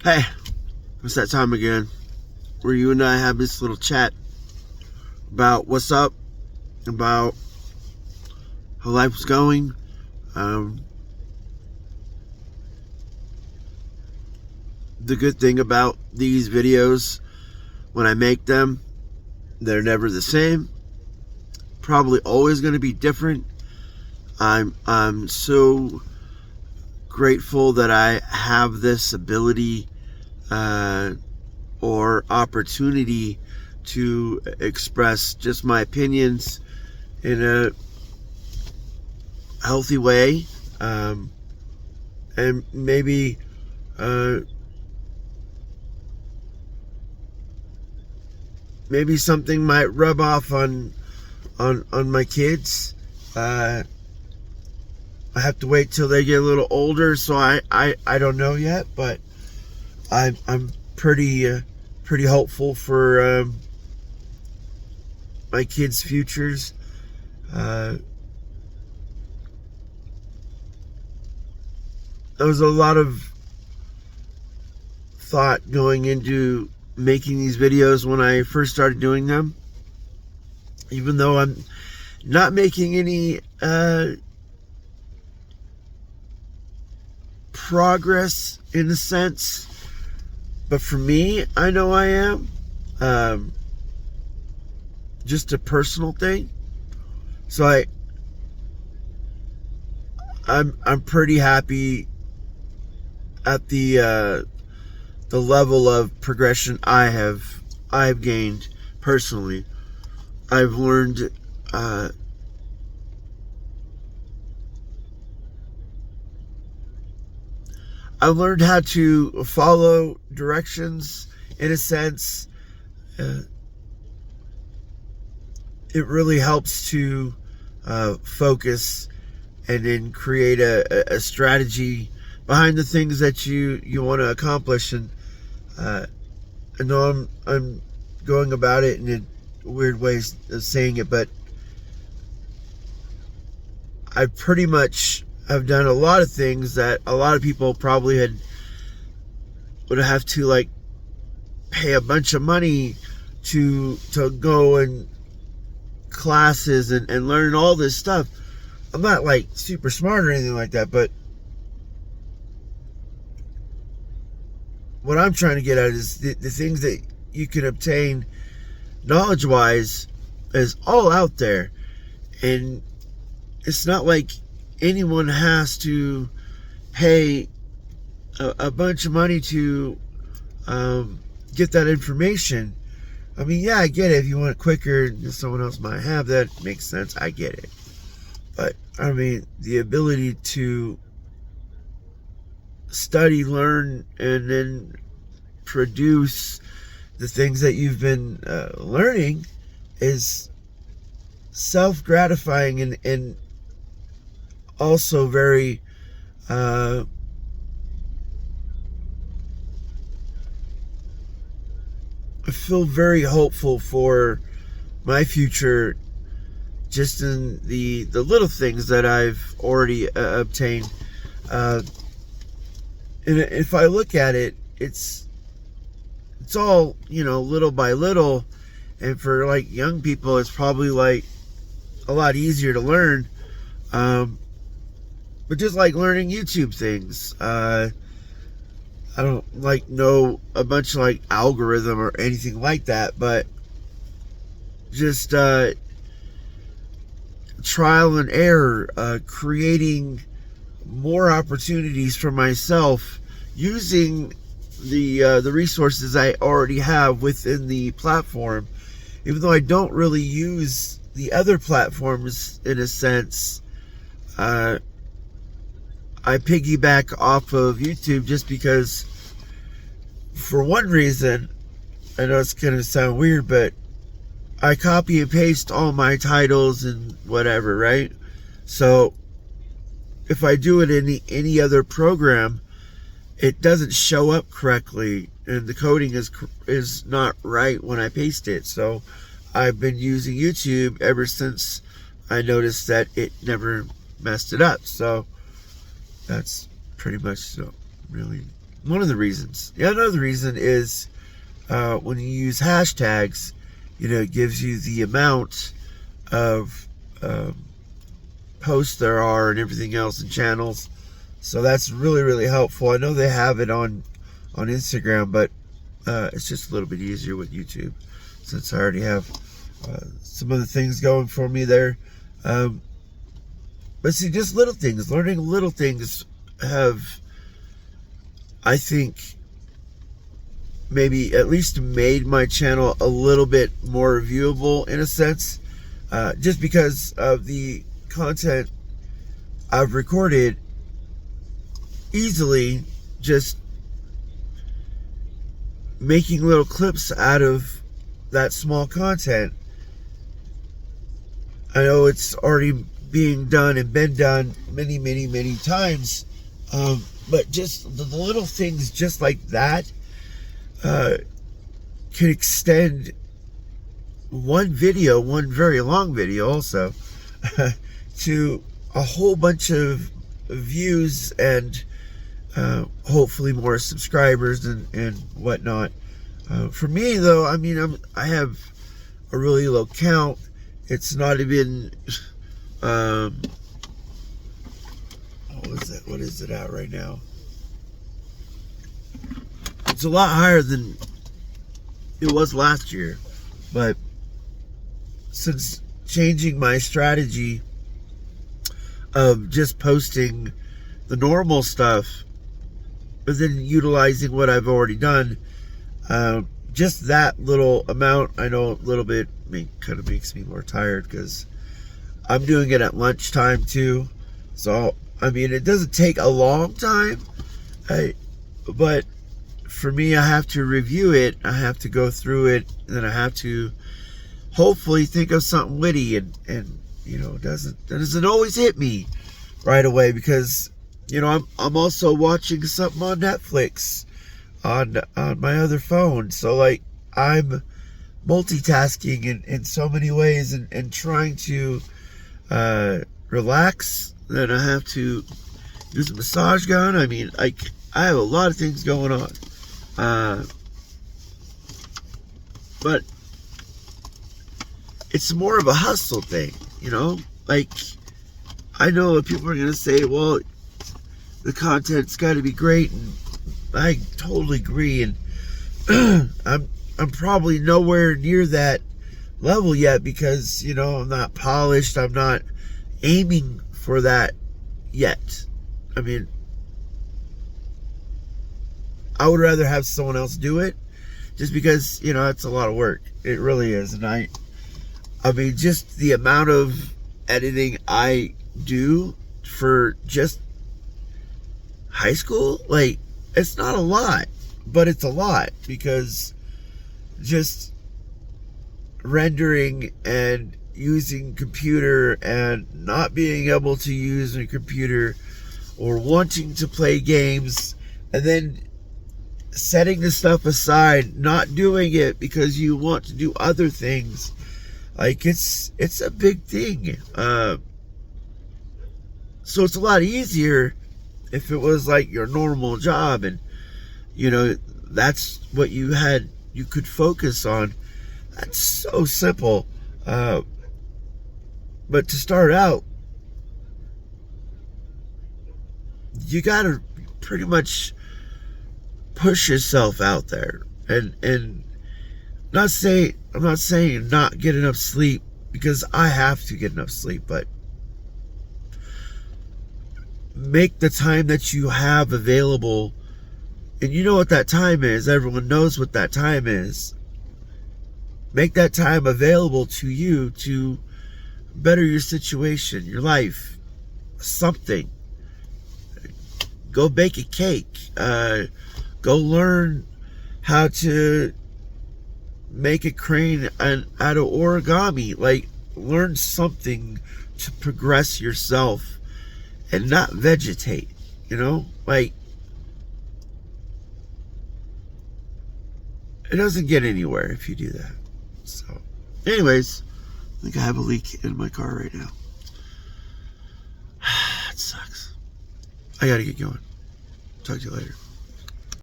Hey, it's that time again where you and I have this little chat about what's up, about how life's going. Um, the good thing about these videos, when I make them, they're never the same. Probably always going to be different. I'm so grateful that I have this ability or opportunity to express just my opinions in a healthy way, and maybe uh, maybe something might rub off on my kids. I have to wait till they get a little older, so I don't know yet, but I'm pretty hopeful for my kids' futures. There was a lot of thought going into making these videos when I first started doing them, even though I'm not making any progress in a sense, but for me, I know I am. Just a personal thing. So I'm pretty happy at the level of progression I've gained personally. I've learned how to follow directions in a sense. It really helps to focus and then create a strategy behind the things that you want to accomplish. And I know I'm going about it in a weird ways of saying it, but I pretty much have done a lot of things that a lot of people probably would have to like pay a bunch of money to go and classes and learn all this stuff. I'm not like super smart or anything like that, but what I'm trying to get at is the things that you can obtain knowledge wise is all out there, and it's not like anyone has to pay a bunch of money to get that information. I mean, yeah, I get it. If you want it quicker, someone else might have that. Makes sense. I get it. But, I mean, the ability to study, learn, and then produce the things that you've been learning is self-gratifying and also very I feel very hopeful for my future, just in the little things that I've already obtained. And if I look at it, it's all, little by little. And for like young people, it's probably like a lot easier to learn. But just like learning YouTube things, I don't like know a bunch of like algorithm or anything like that, but just trial and error, creating more opportunities for myself using the resources I already have within the platform. Even though I don't really use the other platforms in a sense, I piggyback off of YouTube just because, for one reason, I know it's going to sound weird, but I copy and paste all my titles and whatever, right? So if I do it in any other program, it doesn't show up correctly, and the coding is not right when I paste it. So I've been using YouTube ever since I noticed that it never messed it up. So that's pretty much so, really one of the reasons. Yeah, another reason is when you use hashtags, it gives you the amount of posts there are and everything else in channels. So that's really, really helpful. I know they have it on Instagram, but it's just a little bit easier with YouTube since I already have some other things going for me there. But see, just little things, learning little things have, I think, maybe at least made my channel a little bit more viewable in a sense, just because of the content I've recorded. Easily just making little clips out of that small content. I know it's already being done and been done many, many, many times, but just the little things just like that can extend one video, one very long video also, to a whole bunch of views and hopefully more subscribers and whatnot. For me though, I mean, I have a really low count. It's not even what is it at right now? It's a lot higher than it was last year, but since changing my strategy of just posting the normal stuff but then utilizing what I've already done, just that little amount, I know a little bit kind of makes me more tired because I'm doing it at lunchtime too. So I mean, it doesn't take a long time, but for me, I have to review it, I have to go through it, and then I have to hopefully think of something witty, and it doesn't always hit me right away because I'm also watching something on Netflix on my other phone. So like I'm multitasking in so many ways and trying to relax. Then I have to use a massage gun. I mean, I have a lot of things going on. But it's more of a hustle thing, like I know that people are going to say, well, the content's got to be great, and I totally agree, and I'm probably nowhere near that level yet because I'm not polished. I'm not aiming for that yet. I mean, I would rather have someone else do it just because it's a lot of work. It really is. And I mean, just the amount of editing I do for just high school, like, it's not a lot, but it's a lot because just rendering and using computer and not being able to use a computer or wanting to play games and then setting the stuff aside, not doing it because you want to do other things, like it's a big thing. So it's a lot easier if it was like your normal job and that's what you could focus on. That's so simple. But to start out, you gotta pretty much push yourself out there, and I'm not saying not get enough sleep, because I have to get enough sleep, but make the time that you have available, and you know what that time is. Everyone knows what that time is. Make that time available to you to better your situation, your life, something. Go bake a cake. Go learn how to make a crane out of origami. Like, learn something to progress yourself and not vegetate, like, it doesn't get anywhere if you do that. So anyways, I think I have a leak in my car right now. It sucks. I gotta get going. Talk to you later.